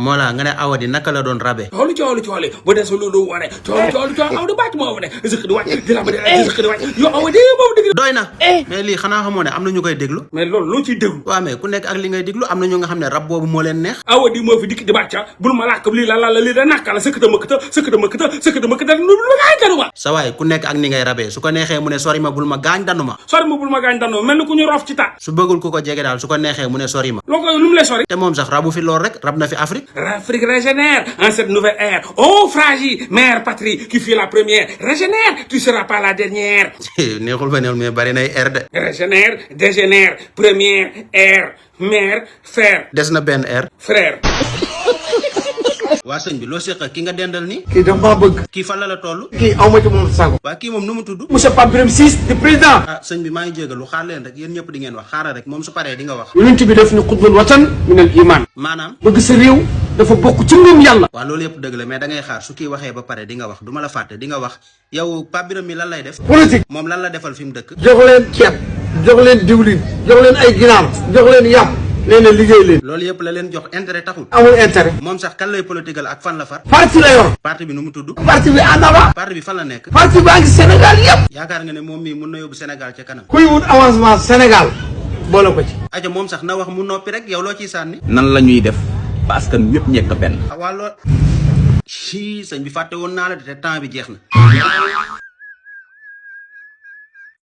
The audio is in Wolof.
moo la nga ne Awadi naka la doon rabe. cooli bu dee sa loolu wane cooli Awadi bàcc moo wane sëq di wàcc di la ba sëq di wàcc yow Awadi moom dëgg doy na mais lii xanaa xamoo ne am na ñu koy déglu. mais loolu loo ciy déglu. waaw mais ku nekk ak li ngay déglu am na ñu nga xam ne rab boobu moo leen neex. Awadi moo fi dikk di bàcca bul ma làkk lii la lii da nàkka la sëkkata mëkkata lu gaañ danu ma. sa waay ku nekk ak ni ngay rabee su ko neexee mu ne sori ma bul ma gaañ danu ma. sori ma bul ma gaañ danu mel ni ku ñu rof ci ta. su bëggul ku ko jege daal su ko neexee mu ne sori ma. loo ko lu mu lay sori. te moom sax rabu fi lool rek rab na fi Afrique. L'Afrique régénère en cette nouvelle ère. Oh fragile mère patrie qui fut la première régénère tu seras pas la dernière. neexul ba neexul mais bari nay air de. régénère dégénère première ère mère frère. des na benn air. frère. waa sëñ bi loo seq ki nga dendal nii. kii dafa maa bëgg. kii fan la toll. kii aw ma ci moom sago. waa kii moom nu mu tudd. monsieur Pape Birame Ciss di président. ah sëñ bi maa ngi jégalu xaar leen rek yéen ñëpp di ngeen wax xaaral rek moom su paree di nga wax. yonent bi def ni xutbul watan minal iman. maanaam. bëgg sa réew dafa bokk ci ngëm yàlla. waaw loolu yëpp dëgg la mais da ngay xaar su kii waxee ba pare di nga wax du ma la fàtte di nga wax yow Pape Birame mi lan lay def. politique. moom lan la defal fi mu dëkk. jox leen ceeb jox leen diwlin jox leen ay ginaar jox leen yàpp nee na liggéey leen. loolu yëpp la leen jox intérêt taxul. amul intérêt. moom sax kan lay politigal ak fan la far. parti la yor. parti bi nu mu tudd. parti bi en avant. parti bi fan la nekk. parti baa ngi Sénégal yëpp. yaakaar nga ne moom mii mun na yóbbu Sénégal ca kanam. kuy wut avancement Sénégal boole ko ci. aja moom sax na wax mu noppi rek yow loo ciy sànni. nan la ñuy def ba askan ñëpp ñekk benn. waa lool. sëñ bi fàtte woon naa la de te temps bi jeex na.